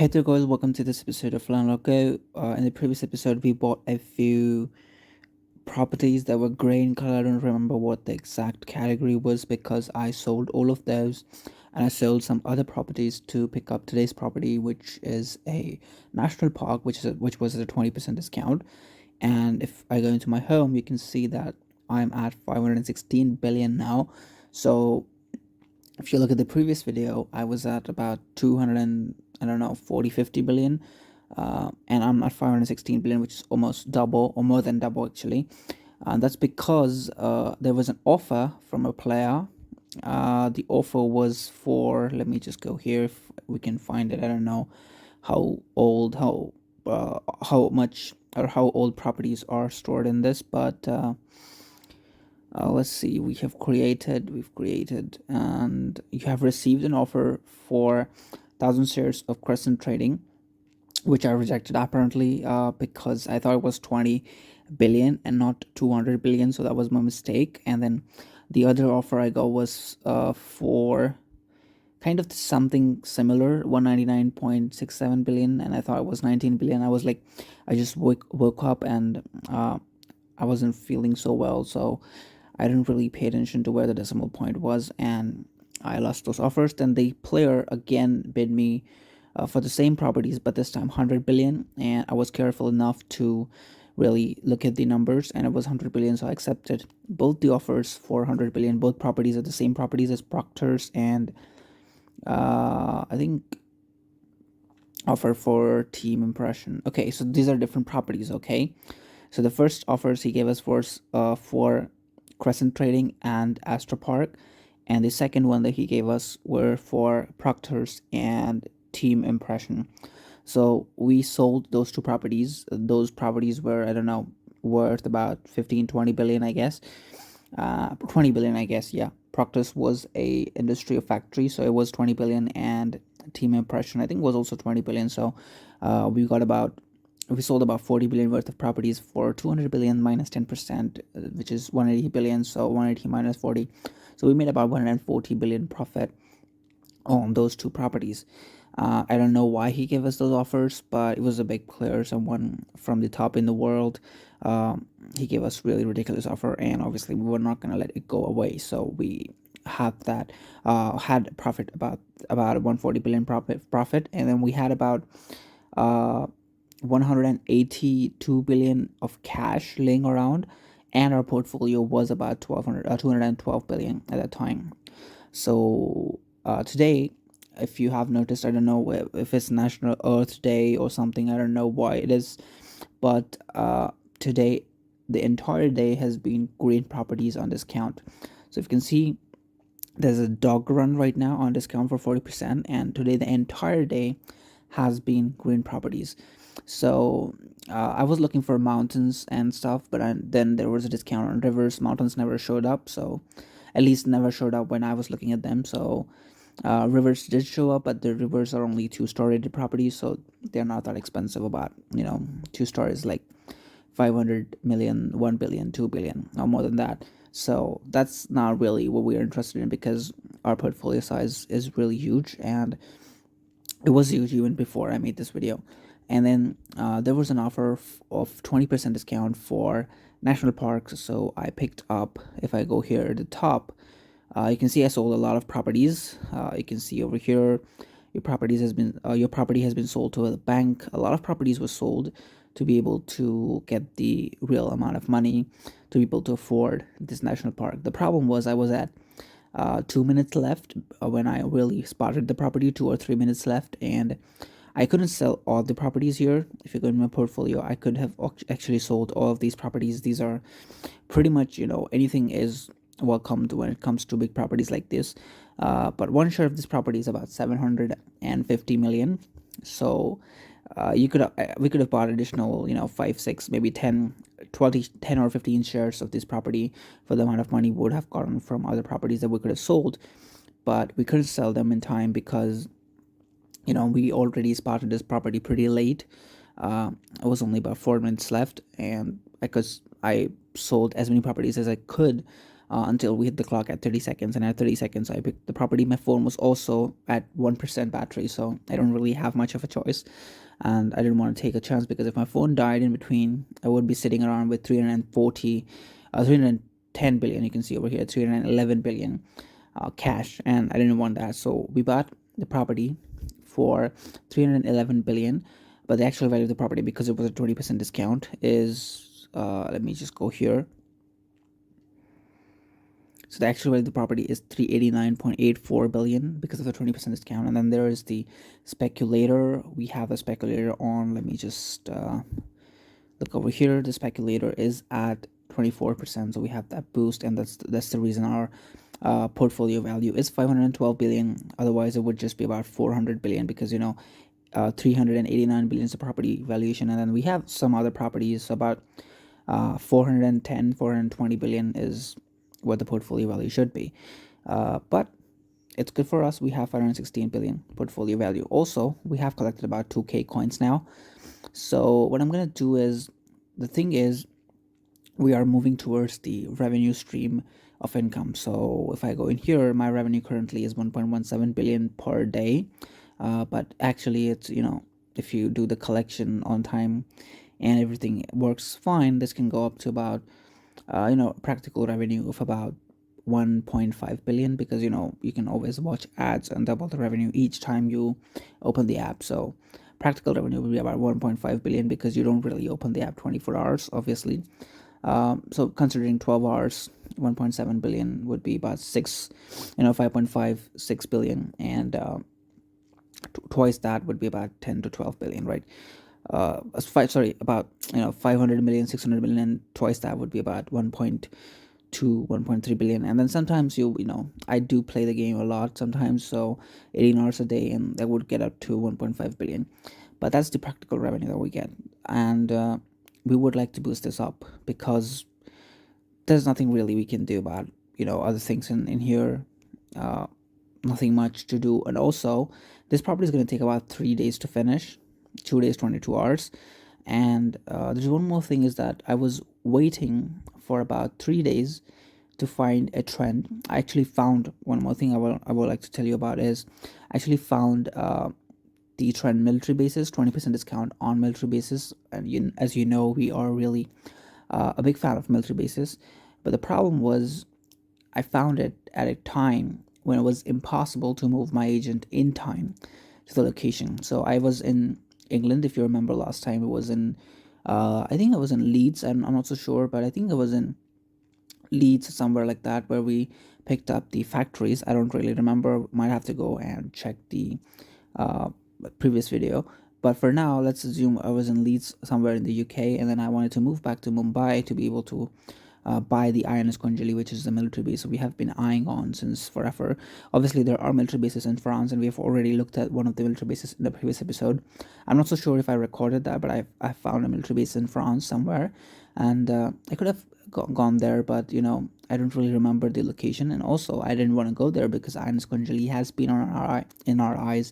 Hey there guys, welcome to this episode of Landlord Go. In the previous episode, we bought a few properties that were grey in color. I don't remember what the exact category was because I sold all of those and I sold some other properties to pick up today's property, which is a national park, which was at a 20% discount. And if I go into my home, you can see that I'm at 516 billion now. So if you look at the previous video, I was at about 200 and I don't know 40 50 billion, and I'm at 516 billion, which is almost double or more than double actually. That's because there was an offer from a player. The offer was for, let me just go here if we can find it. I don't know how much or how old properties are stored in this, but let's see, we've created and you have received an offer for 1,000 shares of Crescent Trading, which I rejected apparently, because I thought it was 20 billion and not 200 billion, so that was my mistake. And then the other offer I got was for kind of something similar, 199.67 billion, and I thought it was 19 billion. I was like, I just woke up and I wasn't feeling so well, so I didn't really pay attention to where the decimal point was, and I lost those offers. Then the player again bid me for the same properties, but this time 100 billion, and I was careful enough to really look at the numbers, and it was 100 billion, so I accepted both the offers for 100 billion. Both properties are the same properties as Proctor's, and I think offer for Team Impression. Okay, so these are different properties. Okay, so the first offers he gave us was for Crescent Trading and Astro Park, and the second one that he gave us were for Proctor's and Team Impression. So we sold those two properties. Those properties were, I don't know, worth about 15-20 billion, I guess. 20 billion, I guess. Yeah, Proctor's was a industry of factory, so it was 20 billion, and Team Impression I think was also 20 billion. So we sold about 40 billion worth of properties for 200 billion minus 10%, which is 180 billion. So 180 minus 40, so we made about 140 billion profit on those two properties. I don't know why he gave us those offers, but it was a big player, someone from the top in the world. He gave us really ridiculous offer, and obviously we were not going to let it go away. So we had profit about 140 billion profit, and then we had about 182 billion of cash laying around, and our portfolio was about 212 billion at that time. So today, if you have noticed, I don't know if it's National Earth Day or something, I don't know why it is, but today the entire day has been green properties on discount. So if you can see, there's a dog run right now on discount for 40%, and today the entire day has been green properties. So I was looking for mountains and stuff, but then there was a discount on rivers. Mountains never showed up, so at least never showed up when I was looking at them. So rivers did show up, but the rivers are only two-story properties, so they're not that expensive. About, two stories like 500 million, 1 billion, 2 billion, or more than that. So that's not really what we're interested in, because our portfolio size is really huge, and it was huge even before I made this video. And then there was an offer of 20% discount for national parks, so I picked up. If I go here at the top, you can see I sold a lot of properties. You can see over here, your property has been sold to a bank. A lot of properties were sold to be able to get the real amount of money to be able to afford this national park. The problem was I was at 2 minutes left when I really spotted the property, 2 or 3 minutes left, and I couldn't sell all the properties here. If you go in my portfolio, I could have actually sold all of these properties. These are pretty much, anything is welcomed when it comes to big properties like this. But one share of this property is about 750 million. So we could have bought additional, 5, 6, maybe 10, 20, 10 or 15 shares of this property for the amount of money we would have gotten from other properties that we could have sold. But we couldn't sell them in time because we already spotted this property pretty late. It was only about 4 minutes left, and I sold as many properties as I could until we hit the clock at 30 seconds. And at 30 seconds, I picked the property. My phone was also at 1% battery, so I don't really have much of a choice. And I didn't want to take a chance, because if my phone died in between, I would be sitting around with 310 billion. You can see over here 311 billion cash, and I didn't want that. So we bought the property for 311 billion, but the actual value of the property, because it was a 20% discount, is let me just go here. So the actual value of the property is 389.84 billion because of the 20% discount. And then there is the speculator. We have a speculator on. Let me just look over here. The speculator is at 24%, so we have that boost, and that's the reason our portfolio value is 512 billion. Otherwise, it would just be about 400 billion, because 389 billion is the property valuation, and then we have some other properties. About 420 billion is what the portfolio value should be. But it's good for us. We have 516 billion portfolio value. Also, we have collected about 2k coins now. So what I'm going to do is, the thing is, we are moving towards the revenue stream of income. So if I go in here, my revenue currently is 1.17 billion per day. But actually, it's, if you do the collection on time and everything works fine, this can go up to about practical revenue of about 1.5 billion, because you can always watch ads and double the revenue each time you open the app. So practical revenue will be about 1.5 billion, because you don't really open the app 24 hours, obviously. So considering 12 hours, 1.7 billion would be about 5.56 billion, and twice that would be about 10 to 12 billion, right? About 500 million, 600 million, and twice that would be about 1.2, 1.3 billion. And then sometimes I do play the game a lot sometimes, so 18 hours a day, and that would get up to 1.5 billion. But that's the practical revenue that we get, and we would like to boost this up, because there's nothing really we can do about other things in here. Nothing much to do. And also, this property is going to take about 3 days to finish, 2 days, 22 hours. And there's one more thing, is that I was waiting for about 3 days to find a trend. I actually found one more thing I would like to tell you about, is I actually found the trend military bases, 20% discount on military bases. And as you know, we are really a big fan of military bases. But the problem was, I found it at a time when it was impossible to move my agent in time to the location. So I was in England. If you remember last time, it was in I think it was in Leeds. I'm not so sure, but I think it was in Leeds, somewhere like that, where we picked up the factories. I don't really remember. Might have to go and check the previous video. But for now, let's assume I was in Leeds, somewhere in the UK, and then I wanted to move back to Mumbai to be able to buy the INS Konjali, which is the military base we have been eyeing on since forever. Obviously, there are military bases in France, and we have already looked at one of the military bases in the previous episode. I'm not so sure if I recorded that, but I found a military base in France somewhere, and I could have gone there, but I don't really remember the location. And also, I didn't want to go there because INS Konjali has been in our eyes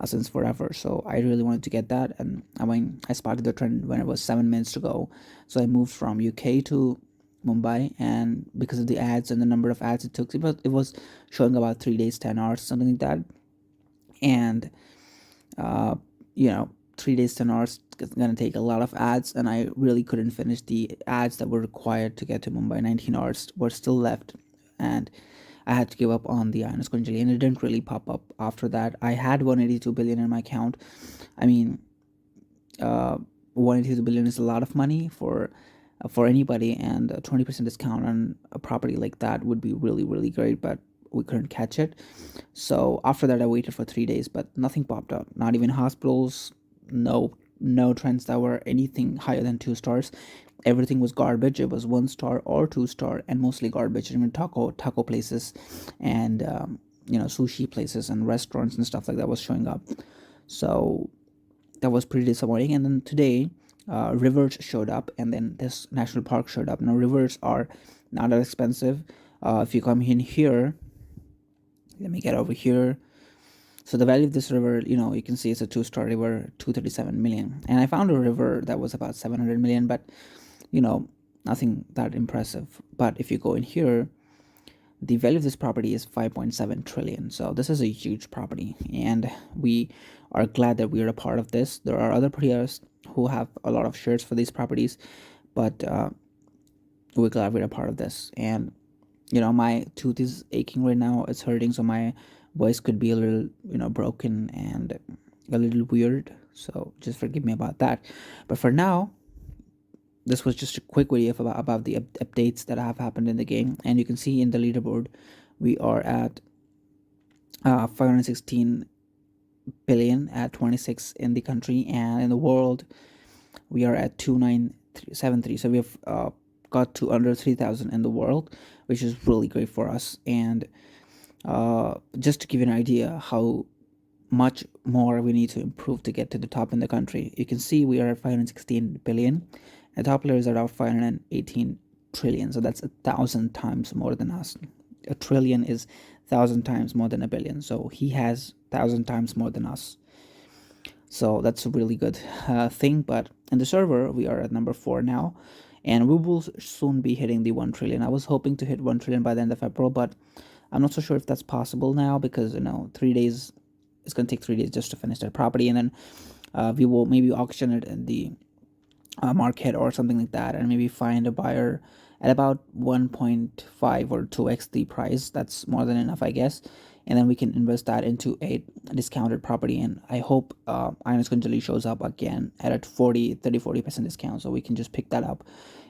since forever. So I really wanted to get that, and I spotted the trend when it was 7 minutes to go. So I moved from UK to Mumbai, and because of the ads and the number of ads it took, it was showing about 3 days, 10 hours, something like that. And 3 days, 10 hours is gonna take a lot of ads, and I really couldn't finish the ads that were required to get to Mumbai. 19 hours were still left, and I had to give up on the INS Konjali, and it didn't really pop up after that. I had 182 billion in my account. I mean, 182 billion is a lot of money for anybody, and a 20% discount on a property like that would be really, really great, but we couldn't catch it. So after that, I waited for 3 days, but nothing popped up. Not even hospitals. No trends that were anything higher than 2 stars. Everything was garbage. It was 1 star or 2 star, and mostly garbage. Even taco places, and sushi places and restaurants and stuff like that was showing up. So that was pretty disappointing. And then today, rivers showed up, and then this national park showed up. Now rivers are not that expensive. If you come in here, let me get over here. So the value of this river, you can see it's a 2-star river, 237 million. And I found a river that was about 700 million, but nothing that impressive. But if you go in here, the value of this property is 5.7 trillion. So this is a huge property, and we are glad that we are a part of this. There are other players who have a lot of shares for these properties, but we're glad we're a part of this. And my tooth is aching right now, it's hurting, so my voice could be a little broken and a little weird, so just forgive me about that. But for now, this was just a quick video about the updates that have happened in the game. And you can see in the leaderboard we are at 516 billion at 26 in the country, and in the world we are at 2973. So we have got to under 3,000 in the world, which is really great for us. And just to give you an idea how much more we need to improve to get to the top in the country, you can see we are at 516 billion. The top players are at 518 trillion, so that's 1,000 times more than us. A trillion is 1,000 times more than a billion, so he has 1,000 times more than us. So that's a really good thing. But in the server, we are at number 4 now, and we will soon be hitting the 1 trillion. I was hoping to hit 1 trillion by the end of April, but I'm not so sure if that's possible now, because 3 days, it's going to take 3 days just to finish that property, and then we will maybe auction it in the market or something like that, and maybe find a buyer at about 1.5 or 2x the price. That's more than enough, I guess. And then we can invest that into a discounted property, and I hope Ines Kunjali shows up again at a 40% discount, so we can just pick that up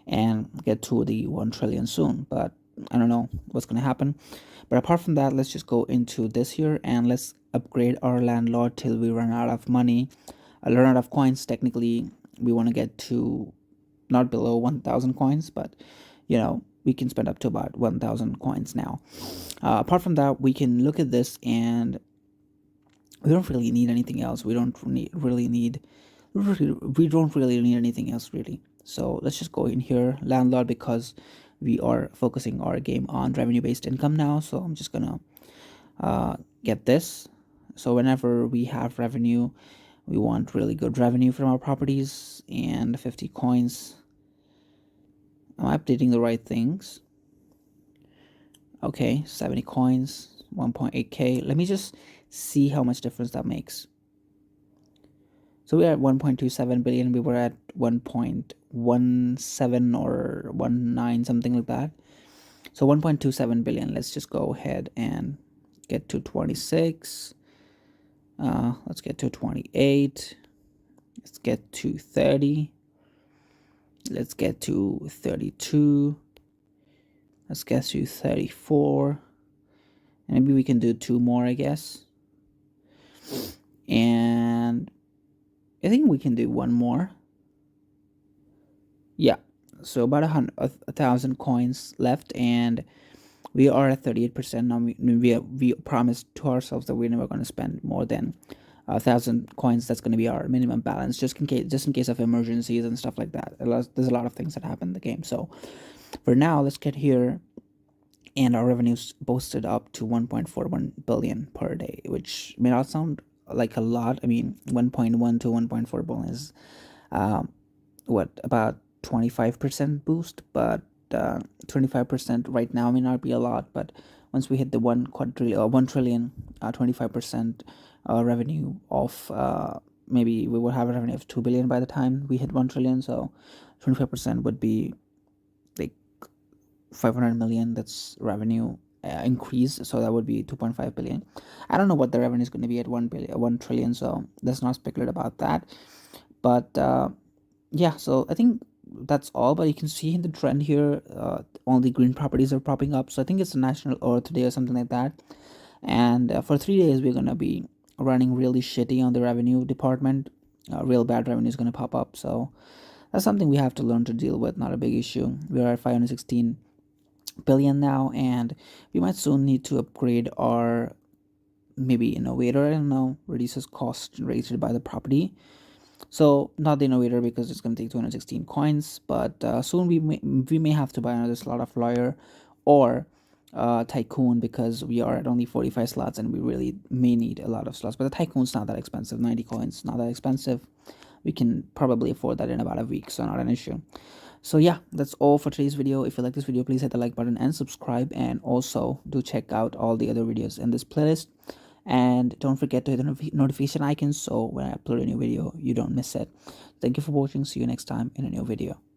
and get to the 1 trillion soon. But I don't know what's going to happen. But apart from that, let's just go into this here and let's upgrade our landlord till we run out of money, run out of coins. Technically we want to get to not below 1,000 coins, but we can spend up to about 1,000 coins now. Apart from that, we can look at this, and we don't really need anything else. We don't really need anything else really. So let's just go in here, landlord, because we are focusing our game on revenue based income now. So I'm just gonna get this. So whenever we have revenue, we want really good revenue from our properties, and 50 coins. Am I updating the right things? Okay, 70 coins, 1.8k. Let me just see how much difference that makes. So we're at 1.27 billion. We were at 1.17 or 19, something like that. So 1.27 billion. Let's just go ahead and get to 26. Let's get to 28. Let's get to 30. Let's get to 32. Let's get to 34. And maybe we can do 2 more, I guess. And I think we can do 1 more. Yeah. So about 1,000 coins left, and we are at 38% now. We promised to ourselves that we're never going to spend more than 1,000 coins. That's going to be our minimum balance, just in case of emergencies and stuff like that. There's a lot of things that happen in the game. So for now, let's get here, and our revenues boosted up to 1.41 billion per day, which may not sound like a lot. I mean, 1.1 to 1.4 billion is about 25% boost, but 25% right now may not be a lot, but once we hit the 1 trillion, 25% revenue of maybe we will have a revenue of 2 billion by the time we hit 1 trillion. So 25% would be like 500 million. That's revenue increase, so that would be 2.5 billion. I don't know what the revenue is going to be at 1 trillion, so let's not speculate about that. But yeah, so I think that's all. But you can see in the trend here, all the green properties are popping up. So I think it's a National Earth Day or something like that. And for 3 days we're going to be running really shitty on the revenue department. Real bad revenue is going to pop up, so that's something we have to learn to deal with. Not a big issue. We are at 516 billion now, and we might soon need to upgrade our maybe innovator. I don't know, reduces cost generated by the property. So not the innovator, because it's going to take 216 coins, but soon we may have to buy another slot of lawyer or tycoon, because we are at only 45 slots and we really may need a lot of slots. But the tycoon's not that expensive, 90 coins, not that expensive. we can probably afford that in about a week, so not an issue. So yeah, that's all for today's video. If you like this video, please hit the like button and subscribe, and also do check out all the other videos in this playlist. And don't forget to hit the notification icon so when I upload a new video you don't miss it. Thank you for watching. See you next time in a new video.